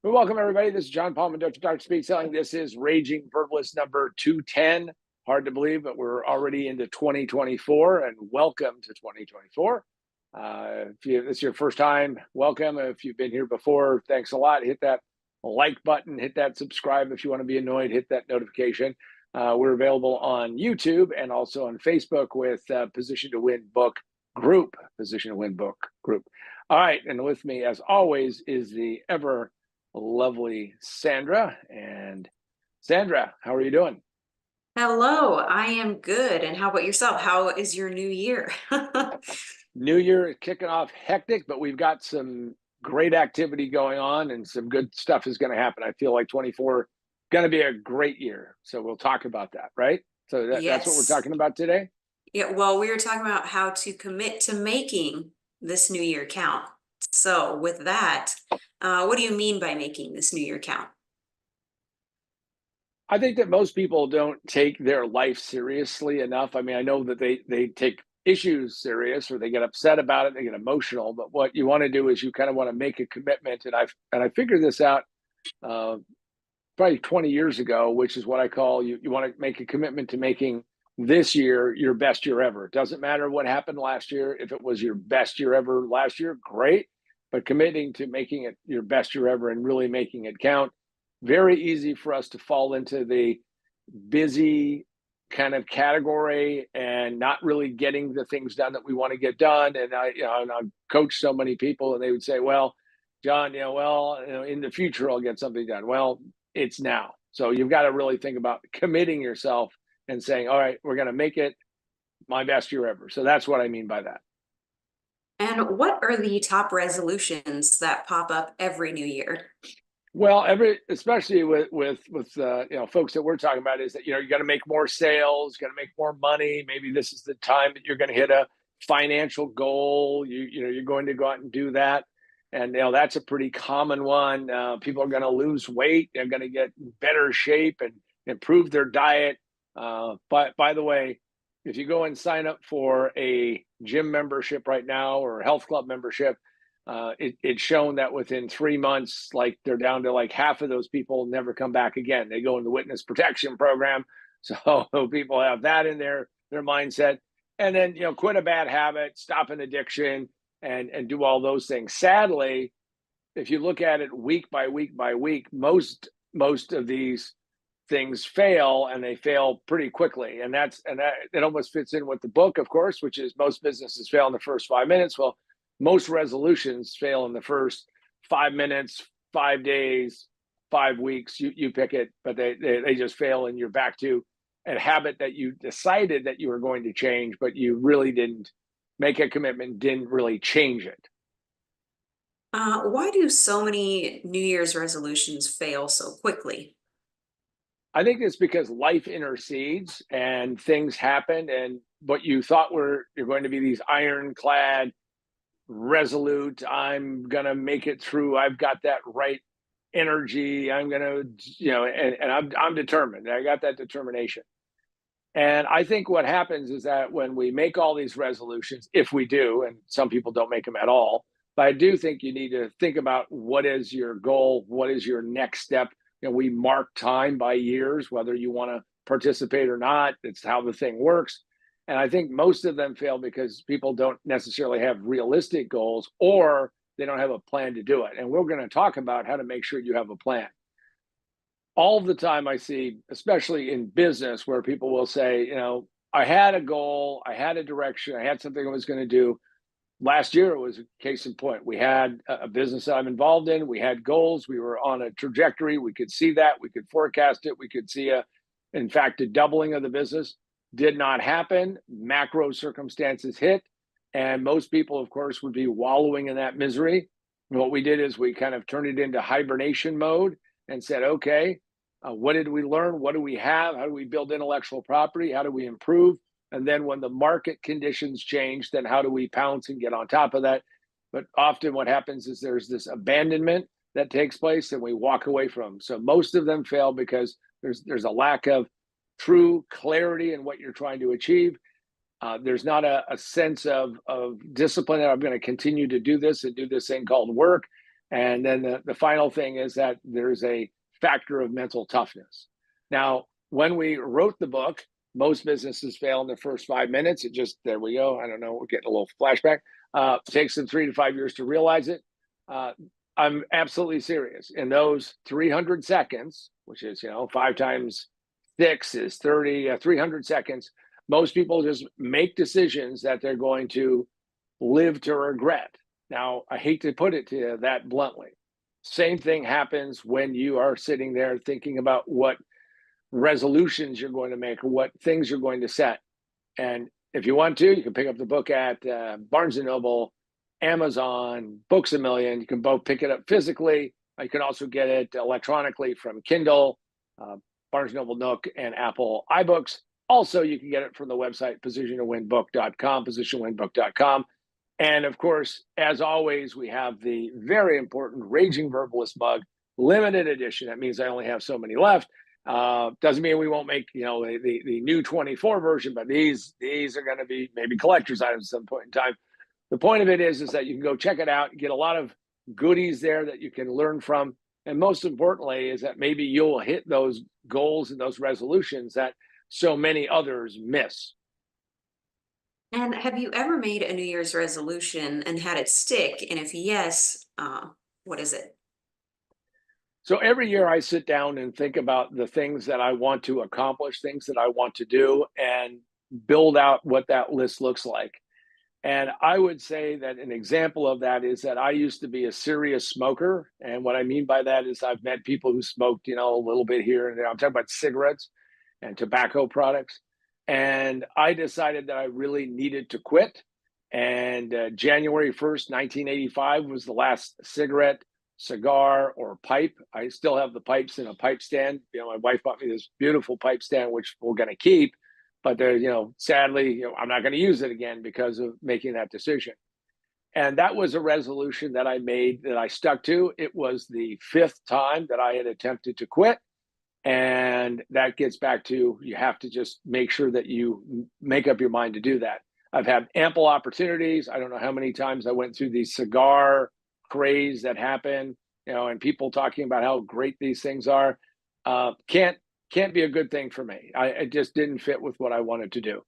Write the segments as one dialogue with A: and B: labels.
A: Well, welcome, everybody. This is John Palmer, Dr. Speak Selling. This is Raging Verbalist number 210. Hard to believe, but we're already into 2024, and welcome to 2024. If it's your first time, welcome. If you've been here before, thanks a lot. Hit that like button, hit that subscribe if you want to be annoyed, hit that notification. We're available on YouTube and also on Facebook with Position to Win Book Group. Position to Win Book Group. All right, and with me, as always, is the ever lovely Sandra. And Sandra, how are you doing?
B: Hello, I am good. And how about yourself? How is your new year?
A: New Year kicking off hectic, but we've got some great activity going on and some good stuff is going to happen. I feel like 24 going to be a great year. So we'll talk about that, right? So that's what we're
B: Yes.
A: talking about today.
B: Yeah, well, we were talking about how to commit to making this new year count. So, with that, what do you mean by making this new year count?
A: I think that most people don't take their life seriously enough. I mean, I know that they take issues serious or they get upset about it, they get emotional, but what you want to do is you kind of want to make a commitment. And I figured this out uh, probably 20 years ago, which is what I call you want to make a commitment to making this year your best year ever. It doesn't matter what happened last year. If it was your best year ever last year, great. But committing to making it your best year ever and really making it count. Very easy for us to fall into the busy kind of category and not really getting the things done that we want to get done. And I've coached so many people and they would say, well, John, in the future, I'll get something done. Well, it's now. So you've got to really think about committing yourself and saying, all right, we're going to make it my best year ever. So that's what I mean by that.
B: And what are the top resolutions that pop up every new year?
A: Well, especially with folks that we're talking about is that you got to make more sales, got to make more money. Maybe this is the time that you're going to hit a financial goal. You're going to go out and do that, and that's a pretty common one. People are going to lose weight. They're going to get better shape and improve their diet. But by the way, if you go and sign up for a gym membership right now or a health club membership, it's shown that within 3 months, like they're down to like half of those people never come back again. They go in the witness protection program. So people have that in their mindset. And then, quit a bad habit, stop an addiction, and do all those things. Sadly, if you look at it week by week by week, most of these things fail and they fail pretty quickly. And that it almost fits in with the book, of course, which is most businesses fail in the first 5 minutes. Well, most resolutions fail in the first 5 minutes, 5 days, 5 weeks. You pick it, but they just fail, and you're back to a habit that you decided that you were going to change, but you really didn't make a commitment, didn't really change it.
B: Why do so many New Year's resolutions fail so quickly?
A: I think it's because life intercedes and things happen, and what you thought you're going to be these ironclad, resolute, I'm gonna make it through, I've got that right energy, I'm gonna, and I'm determined. I got that determination. And I think what happens is that when we make all these resolutions, if we do, and some people don't make them at all, but I do think you need to think about what is your goal, what is your next step. We mark time by years, whether you want to participate or not. It's how the thing works. And I think most of them fail because people don't necessarily have realistic goals or they don't have a plan to do it. And we're going to talk about how to make sure you have a plan. All the time I see, especially in business, where people will say, I had a goal, I had a direction, I had something I was going to do. Last year it was a case in point. We had a business that I'm involved in. We had goals. We were on a trajectory. We could see that. We could forecast it. We could see in fact, a doubling of the business. Did not happen. Macro circumstances hit. And most people, of course, would be wallowing in that misery. And what we did is we kind of turned it into hibernation mode and said, okay, what did we learn? What do we have? How do we build intellectual property? How do we improve? And then when the market conditions change, then how do we pounce and get on top of that? But often what happens is there's this abandonment that takes place and we walk away from them. So most of them fail because there's a lack of true clarity in what you're trying to achieve. There's not a sense of discipline that I'm going to continue to do this and do this thing called work. And then the final thing is that there's a factor of mental toughness. Now, when we wrote the book, most businesses fail in the first 5 minutes. It just, there we go. I don't know. We're getting a little flashback. It takes them 3 to 5 years to realize it. I'm absolutely serious. In those 300 seconds, which is, 5 times 6 is 30, 300 seconds, most people just make decisions that they're going to live to regret. Now, I hate to put it to you that bluntly. Same thing happens when you are sitting there thinking about what resolutions you're going to make or what things you're going to set. And if you want to, you can pick up the book at Barnes & Noble, Amazon, Books A Million. You can both pick it up physically. You can also get it electronically from Kindle, Barnes & Noble Nook, and Apple iBooks. Also, you can get it from the website positiontowinbook.com, positiontowinbook.com. And of course, as always, we have the very important Raging Verbalist mug, limited edition. That means I only have so many left. Doesn't mean we won't make the new 24 version, but these are going to be maybe collector's items at some point in time. The point of it is that you can go check it out, get a lot of goodies there that you can learn from, and most importantly is that maybe you'll hit those goals and those resolutions that so many others miss.
B: And have you ever made a New Year's resolution and had it stick? And if yes, what is it?
A: So every year I sit down and think about the things that I want to accomplish, things that I want to do, and build out what that list looks like. And I would say that an example of that is that I used to be a serious smoker. And what I mean by that is I've met people who smoked, a little bit here and there. I'm talking about cigarettes and tobacco products. And I decided that I really needed to quit. And January 1st, 1985 was the last cigarette, cigar, or pipe. I still have the pipes in a pipe stand. My wife bought me this beautiful pipe stand, which we're going to keep. But sadly, I'm not going to use it again because of making that decision. And that was a resolution that I made that I stuck to. It was the 5th time that I had attempted to quit. And that gets back to, you have to just make sure that you make up your mind to do that. I've had ample opportunities. I don't know how many times I went through the cigar craze that happened, and people talking about how great these things are. Can't be a good thing for me. It just didn't fit with what I wanted to do.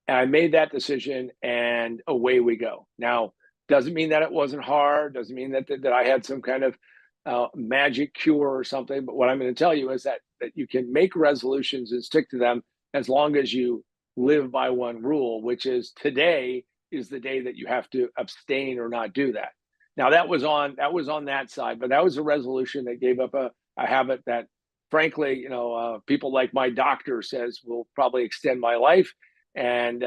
A: And I made that decision and away we go. Now, doesn't mean that it wasn't hard. Doesn't mean that I had some kind of magic cure or something. But what I'm going to tell you is that you can make resolutions and stick to them as long as you live by one rule, which is today is the day that you have to abstain or not do that. Now that was on that side, but that was a resolution that gave up a habit that, frankly, people like my doctor says will probably extend my life, and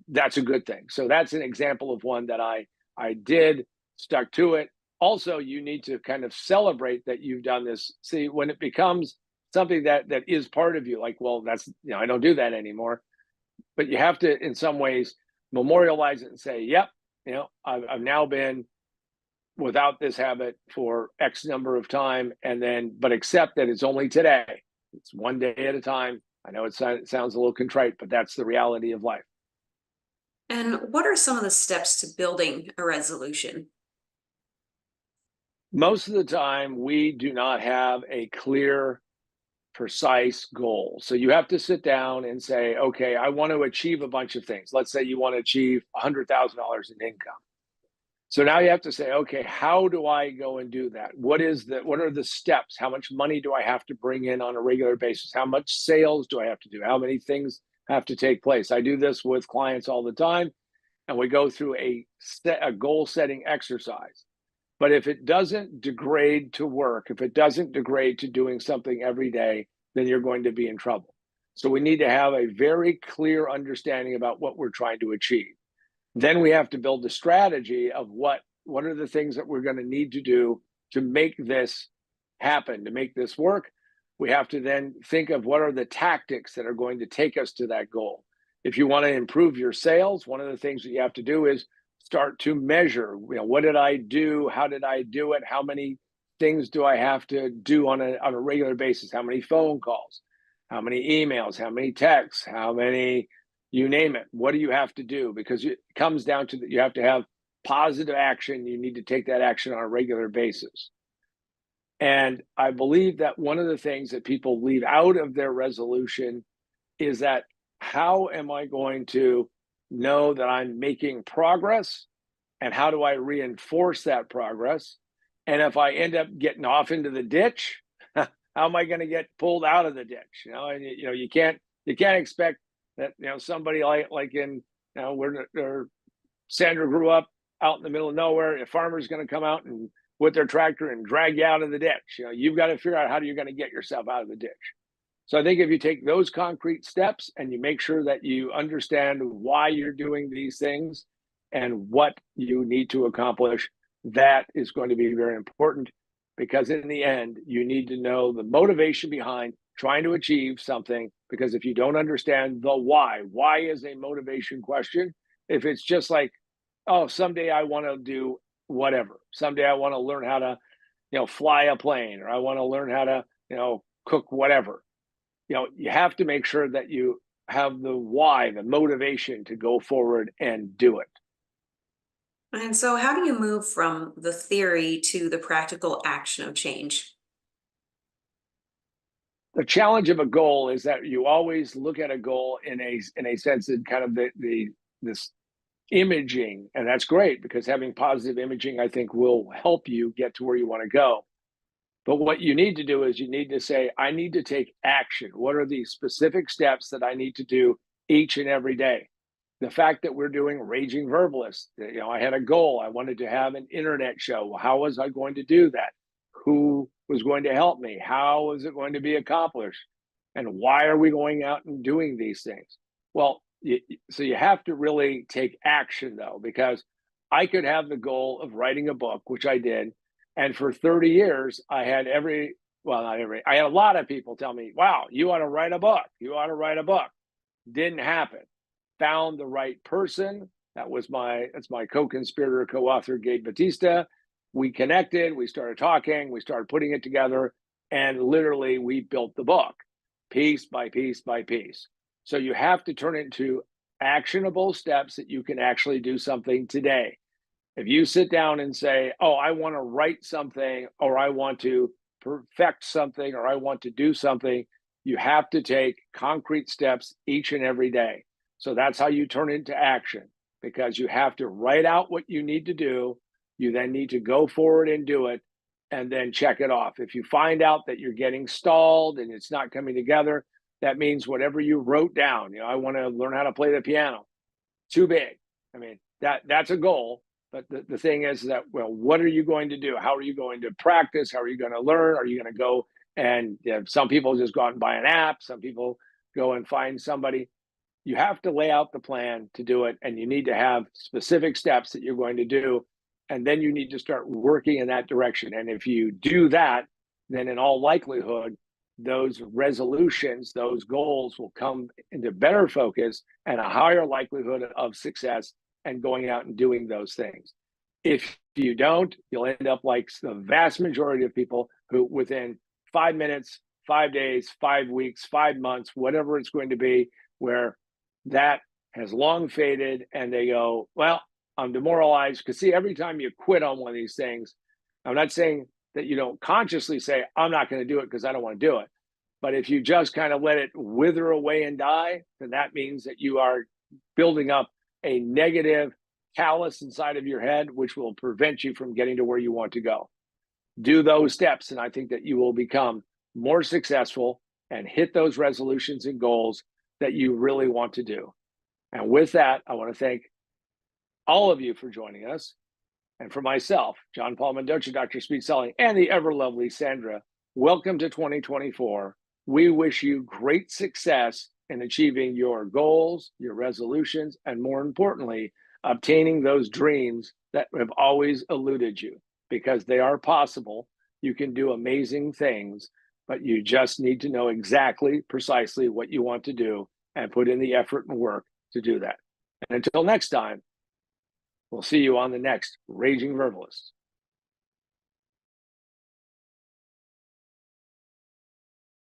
A: that's a good thing. So that's an example of one that I did, stuck to it. Also, you need to kind of celebrate that you've done this. See, when it becomes something that is part of you, like, well, that's, I don't do that anymore. But you have to, in some ways, memorialize it and say, yep, I've now been without this habit for X number of time, but accept that it's only today. It's one day at a time. I know it sounds a little contrite, but that's the reality of life.
B: And what are some of the steps to building a resolution?
A: Most of the time, we do not have a clear, precise goal. So you have to sit down and say, okay, I want to achieve a bunch of things. Let's say you want to achieve $100,000 in income. So now you have to say, okay, how do I go and do that? What are the steps? How much money do I have to bring in on a regular basis? How much sales do I have to do? How many things have to take place? I do this with clients all the time, and we go through a goal setting exercise. But if it doesn't degrade to work, if it doesn't degrade to doing something every day, then you're going to be in trouble. So we need to have a very clear understanding about what we're trying to achieve. Then we have to build a strategy of what are the things that we're going to need to do to make this happen, to make this work. We have to then think of what are the tactics that are going to take us to that goal. If you want to improve your sales, one of the things that you have to do is start to measure, what did I do? How did I do it? How many things do I have to do on a regular basis? How many phone calls? How many emails? How many texts? How many, you name it. What do you have to do? Because it comes down to that you have to have positive action. You need to take that action on a regular basis. And I believe that one of the things that people leave out of their resolution is that, how am I going to know that I'm making progress? And how do I reinforce that progress? And if I end up getting off into the ditch, how am I going to get pulled out of the ditch? And you can't expect that somebody like in where Sandra grew up out in the middle of nowhere. A farmer's going to come out and with their tractor and drag you out of the ditch. You've got to figure out how you're going to get yourself out of the ditch. So I think if you take those concrete steps and you make sure that you understand why you're doing these things and what you need to accomplish, that is going to be very important, because in the end, you need to know the motivation behind trying to achieve something. Because if you don't understand the why is a motivation question. If it's just like, oh, someday I want to do whatever, someday I want to learn how to, fly a plane, or I want to learn how to, cook whatever. You have to make sure that you have the why, the motivation to go forward and do it.
B: And so how do you move from the theory to the practical action of change?
A: The challenge of a goal is that you always look at a goal in a sense of kind of this imaging, and that's great, because having positive imaging, I think, will help you get to where you want to go. But what you need to do is you need to say, I need to take action. What are the specific steps that I need to do each and every day? The fact that we're doing Raging Verbalist, I had a goal. I wanted to have an internet show. How was I going to do that? Who was going to help me? How was it going to be accomplished? And why are we going out and doing these things? Well, so you have to really take action, though, because I could have the goal of writing a book, which I did. And for 30 years, I had I had a lot of people tell me, wow, you ought to write a book. You ought to write a book. Didn't happen. Found the right person. That's my co-conspirator, co-author, Gabe Batista. We connected, we started talking, we started putting it together, and literally we built the book piece by piece by piece. So you have to turn it into actionable steps that you can actually do something today. If you sit down and say, oh, I want to write something, or I want to perfect something, or I want to do something, you have to take concrete steps each and every day. So that's how you turn it into action, because you have to write out what you need to do. You then need to go forward and do it, and then check it off. If you find out that you're getting stalled and it's not coming together, that means whatever you wrote down, I want to learn how to play the piano. Too big. I mean, that's a goal. But the thing is that, well, what are you going to do? How are you going to practice? How are you going to learn? Are you going to go and some people just go out and buy an app. Some people go and find somebody. You have to lay out the plan to do it, and you need to have specific steps that you're going to do. And then you need to start working in that direction. And if you do that, then in all likelihood, those resolutions, those goals will come into better focus and a higher likelihood of success and going out and doing those things. If you don't, you'll end up like the vast majority of people who within 5 minutes, 5 days, 5 weeks, 5 months, whatever it's going to be, where that has long faded and they go, well, I'm demoralized. Because see, every time you quit on one of these things, I'm not saying that you don't consciously say, I'm not going to do it because I don't want to do it. But if you just kind of let it wither away and die, then that means that you are building up a negative callus inside of your head, which will prevent you from getting to where you want to go. Do those steps, and I think that you will become more successful and hit those resolutions and goals that you really want to do. And with that, I want to thank all of you for joining us. And for myself, John Paul Mendoza, Dr. Speed Selling, and the ever lovely Sandra, welcome to 2024. We wish you great success in achieving your goals, your resolutions, and more importantly, obtaining those dreams that have always eluded you, because they are possible. You can do amazing things, but you just need to know exactly, precisely what you want to do and put in the effort and work to do that. And until next time, we'll see you on the next Raging Verbalist.